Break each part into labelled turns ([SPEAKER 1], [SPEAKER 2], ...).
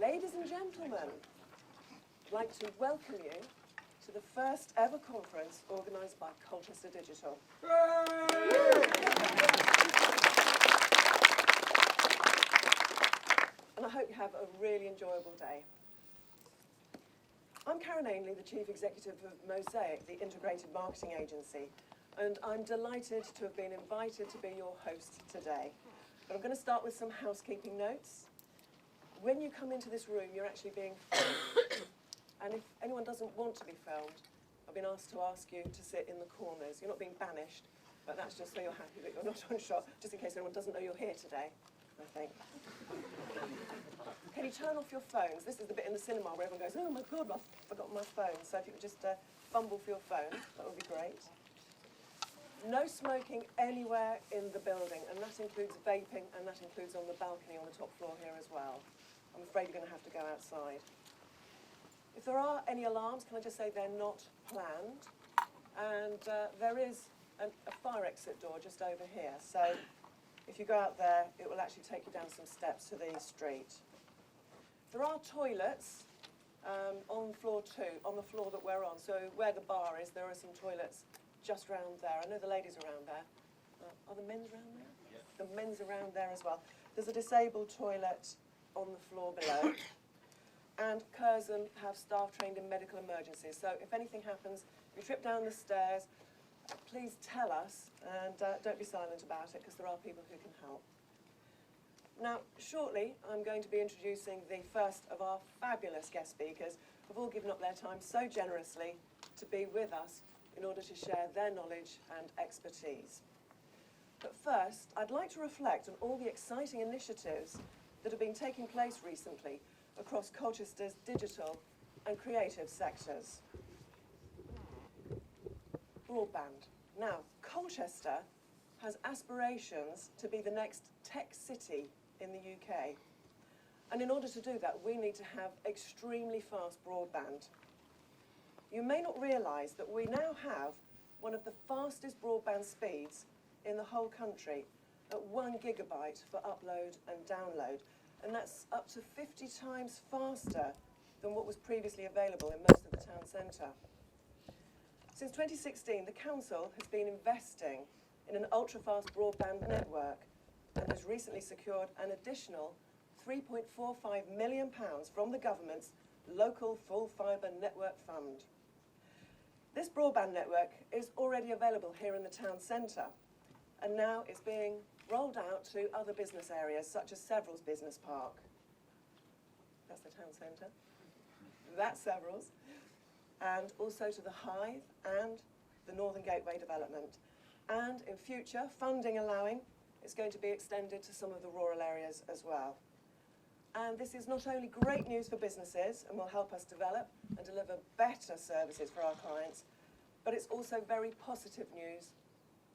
[SPEAKER 1] Ladies and gentlemen, I'd like to welcome you to the first ever conference organised by Colchester Digital. And I hope you have a really enjoyable day. I'm Ainley, the Chief Executive of Mosaic, the integrated marketing agency, and I'm delighted to have been invited to be your host today. But I'm going to start with some housekeeping notes. When you come into this room, you're actually being filmed. And if anyone doesn't want to be filmed, I've been asked to ask you to sit in the corners. You're not being banished, but that's just so you're happy that you're not on shot, just in case anyone doesn't know you're here today, I think. Can you turn off your phones? This is the bit in the cinema where everyone goes, oh my God, I've forgotten my phone. So if you could just fumble for your phone, that would be great. No smoking anywhere in the building, and that includes vaping, and that includes on the balcony on the top floor here as well. I'm afraid you're going to have to go outside. If there are any alarms, can I just say they're not planned? And there is a fire exit door just over here. So if you go out there, it will actually take you down some steps to the street. There are toilets on floor 2, on the floor that we're on. So where the bar is, there are some toilets just around there. I know the ladies are around there. Are the men's around there? Yeah. The men's around there as well. There's a disabled toilet on the floor below. And Curzon have staff trained in medical emergencies. So if anything happens, if you trip down the stairs, please tell us, and don't be silent about it, because there are people who can help. Now, shortly, I'm going to be introducing the first of our fabulous guest speakers who've all given up their time so generously to be with us in order to share their knowledge and expertise. But first, I'd like to reflect on all the exciting initiatives that have been taking place recently across Colchester's digital and creative sectors. Broadband. Now, Colchester has aspirations to be the next tech city in the UK. And in order to do that, we need to have extremely fast broadband. You may not realise that we now have one of the fastest broadband speeds in the whole country at 1 gigabyte for upload and download. And that's up to 50 times faster than what was previously available in most of the town centre. Since 2016, the council has been investing in an ultra-fast broadband network and has recently secured an additional £3.45 million from the government's local full fibre network fund. This broadband network is already available here in the town centre, and now it's being rolled out to other business areas such as Several's Business Park. That's the town centre. That's Several's. And also to the Hive and the Northern Gateway development. And in future, funding allowing, it's going to be extended to some of the rural areas as well. And this is not only great news for businesses and will help us develop and deliver better services for our clients, but it's also very positive news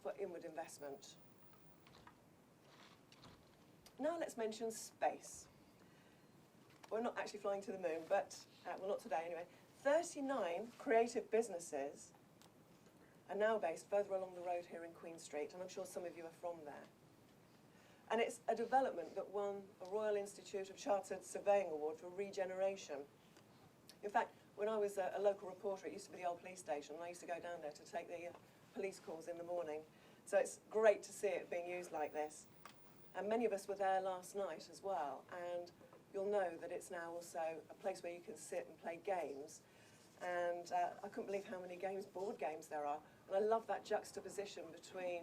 [SPEAKER 1] for inward investment. Now let's mention space. We're not actually flying to the moon, but, well, not today anyway. 39 creative businesses are now based further along the road here in Queen Street, and I'm sure some of you are from there. And it's a development that won a Royal Institute of Chartered Surveying Award for regeneration. In fact, when I was a local reporter, it used to be the old police station, and I used to go down there to take the police calls in the morning. So it's great to see it being used like this. And many of us were there last night as well, and you'll know that it's now also a place where you can sit and play games. And I couldn't believe how many board games there are. And I love that juxtaposition between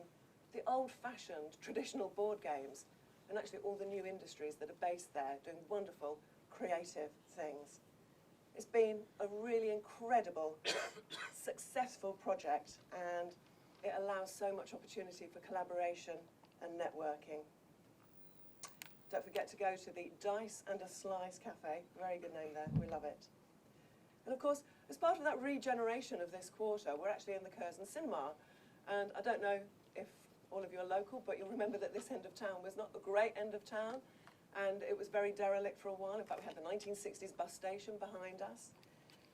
[SPEAKER 1] the old-fashioned traditional board games and actually all the new industries that are based there doing wonderful creative things. It's been a really incredible, successful project, and it allows so much opportunity for collaboration and networking. Don't forget to go to the Dice and a Slice Cafe. Very good name there. We love it. And of course, as part of that regeneration of this quarter, we're actually in the Curzon Cinema. And I don't know if all of you are local, but you'll remember that this end of town was not a great end of town. And it was very derelict for a while. In fact, we had the 1960s bus station behind us.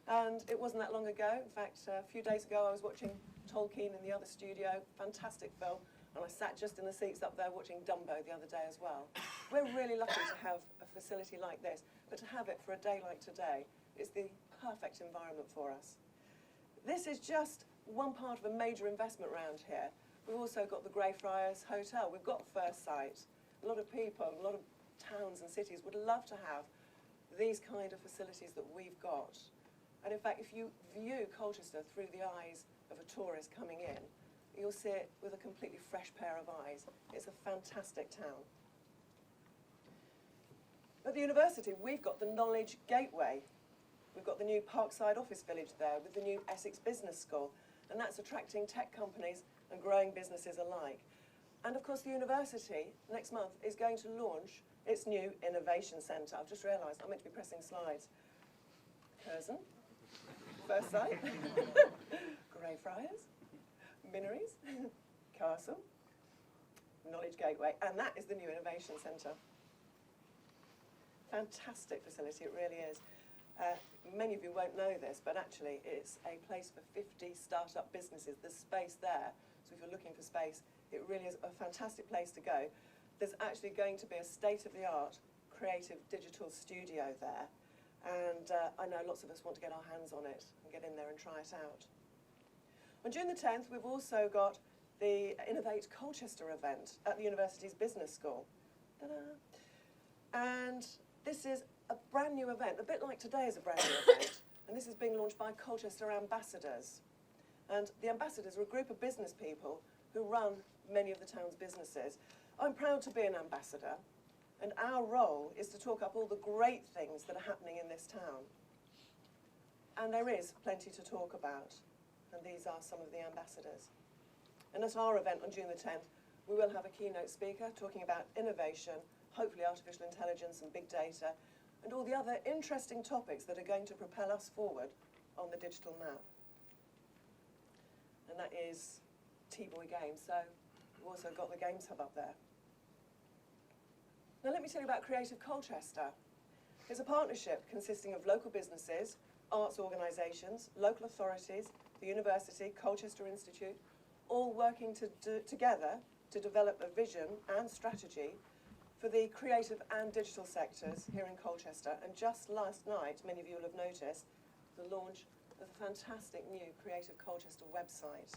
[SPEAKER 1] And it wasn't that long ago. In fact, a few days ago, I was watching Tolkien in the other studio. Fantastic film. And I sat just in the seats up there watching Dumbo the other day as well. We're really lucky to have a facility like this, but to have it for a day like today is the perfect environment for us. This is just one part of a major investment round here. We've also got the Greyfriars Hotel. We've got First Sight. A lot of people, a lot of towns and cities would love to have these kind of facilities that we've got. And in fact, if you view Colchester through the eyes of a tourist coming in, you'll see it with a completely fresh pair of eyes. It's a fantastic town. At the university, we've got the Knowledge Gateway. We've got the new Parkside Office Village there with the new Essex Business School, and that's attracting tech companies and growing businesses alike. And of course, the university next month is going to launch its new Innovation Centre. I've just realised I'm meant to be pressing slides. Curzon, First Sight, Greyfriars, Minories, Castle, Knowledge Gateway, and that is the new Innovation Centre. Fantastic facility, it really is. Many of you won't know this, but actually it's a place for 50 start-up businesses. There's space there, so if you're looking for space, it really is a fantastic place to go. There's actually going to be a state-of-the-art creative digital studio there, and I know lots of us want to get our hands on it and get in there and try it out. On June the 10th, we've also got the Innovate Colchester event at the university's business school. Ta-da! And this is a brand new event, a bit like today is a brand new event, and this is being launched by Colchester Ambassadors. And the ambassadors are a group of business people who run many of the town's businesses. I'm proud to be an ambassador, and our role is to talk up all the great things that are happening in this town. And there is plenty to talk about, and these are some of the ambassadors. And at our event on June the 10th, we will have a keynote speaker talking about innovation, hopefully artificial intelligence and big data, and all the other interesting topics that are going to propel us forward on the digital map. And that is T-Boy Games, so we've also got the Games Hub up there. Now let me tell you about Creative Colchester. It's a partnership consisting of local businesses, arts organisations, local authorities, the university, Colchester Institute, all working together to develop a vision and strategy for the creative and digital sectors here in Colchester. And just last night, many of you will have noticed, the launch of the fantastic new Creative Colchester website.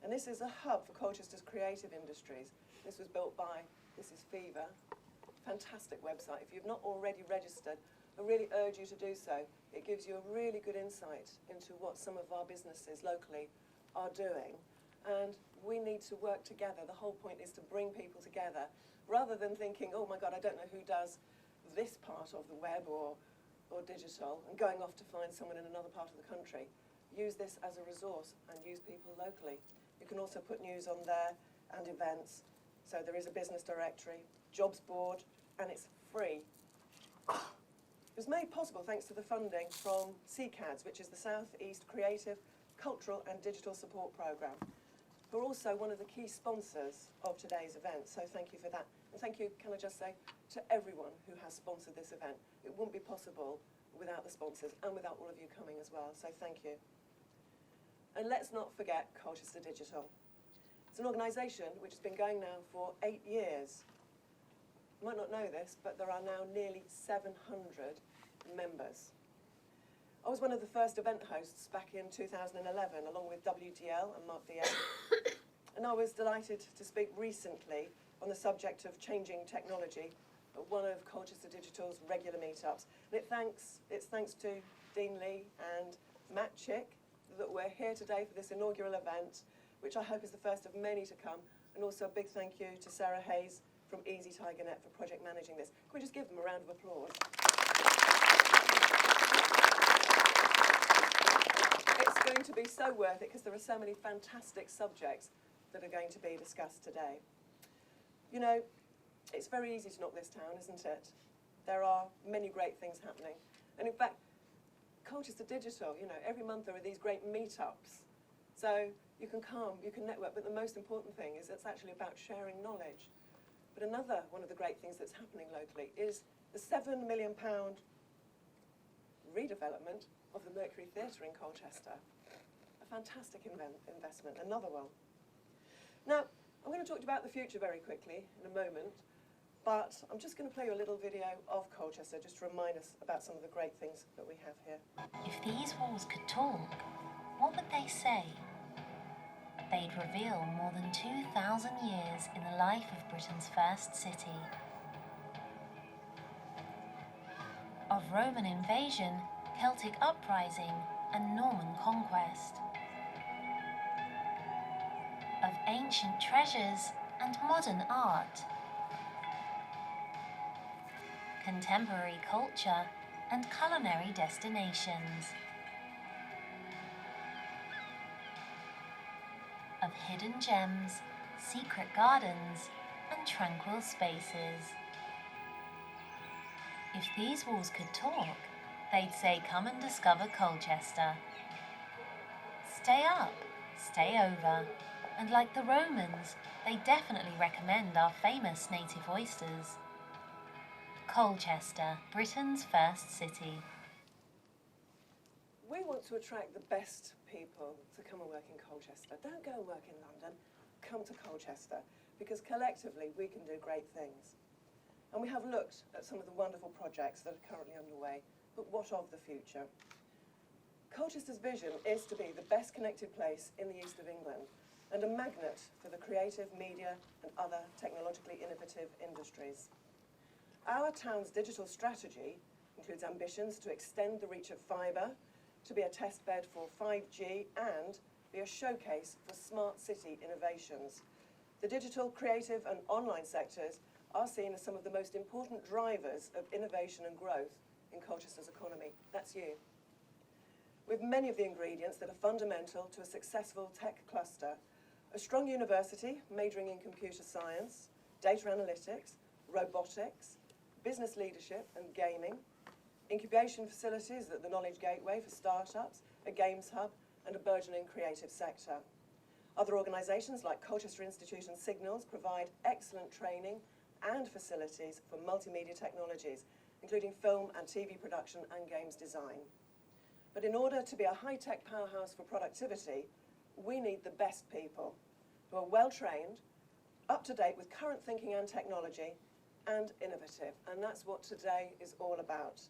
[SPEAKER 1] And this is a hub for Colchester's creative industries. This was built by, this is Fever, fantastic website. If you've not already registered, I really urge you to do so. It gives you a really good insight into what some of our businesses locally are doing. And we need to work together. The whole point is to bring people together, rather than thinking, oh my God, I don't know who does this part of the web or digital, and going off to find someone in another part of the country. Use this as a resource and use people locally. You can also put news on there and events. So there is a business directory, jobs board, and it's free. It was made possible thanks to the funding from CCADS, which is the South East Creative, Cultural and Digital Support Programme, who are also one of the key sponsors of today's event. So thank you for that. And thank you, can I just say, to everyone who has sponsored this event. It wouldn't be possible without the sponsors and without all of you coming as well. So thank you. And let's not forget Colchester Digital. It's an organisation which has been going now for 8 years. You might not know this, but there are now nearly 700 members. I was one of the first event hosts back in 2011, along with WDL and Mark VA. And I was delighted to speak recently on the subject of changing technology at one of Colchester Digital's regular meetups. And it's thanks to Dean Lee and Matt Chick that we're here today for this inaugural event, which I hope is the first of many to come. And also a big thank you to Sarah Hayes from Easy Tigernet for project managing this. Can we just give them a round of applause? It's going to be so worth it because there are so many fantastic subjects that are going to be discussed today. You know, it's very easy to knock this town, isn't it? There are many great things happening. And in fact, Colchester Digital, you know, every month there are these great meetups. So you can come, you can network, but the most important thing is it's actually about sharing knowledge. But another one of the great things that's happening locally is the £7 million redevelopment of the Mercury Theatre in Colchester. A fantastic investment, another one. Now, I'm going to talk about the future very quickly in a moment, but I'm just going to play you a little video of Colchester just to remind us about some of the great things that we have here.
[SPEAKER 2] If these walls could talk, what would they say? They'd reveal more than 2,000 years in the life of Britain's first city. Of Roman invasion, Celtic uprising, and Norman conquest. Of ancient treasures and modern art. Contemporary culture and culinary destinations. Of hidden gems, secret gardens, and tranquil spaces. If these walls could talk, they'd say, come and discover Colchester. Stay up, stay over, and like the Romans, they definitely recommend our famous native oysters. Colchester, Britain's first city.
[SPEAKER 1] We want to attract the best people to come and work in Colchester. Don't go and work in London, come to Colchester, because collectively we can do great things. And we have looked at some of the wonderful projects that are currently underway, but what of the future? Colchester's vision is to be the best connected place in the east of England and a magnet for the creative, media and other technologically innovative industries. Our town's digital strategy includes ambitions to extend the reach of fibre, to be a test bed for 5G and be a showcase for smart city innovations. The digital, creative and online sectors are seen as some of the most important drivers of innovation and growth in Colchester's economy. That's you. With many of the ingredients that are fundamental to a successful tech cluster, a strong university majoring in computer science, data analytics, robotics, business leadership and gaming, incubation facilities at the Knowledge Gateway for startups, a games hub and a burgeoning creative sector. Other organisations like Colchester Institute and Signals provide excellent training and facilities for multimedia technologies, including film and TV production and games design. But in order to be a high-tech powerhouse for productivity, we need the best people who are well-trained, up-to-date with current thinking and technology, and innovative. And that's what today is all about.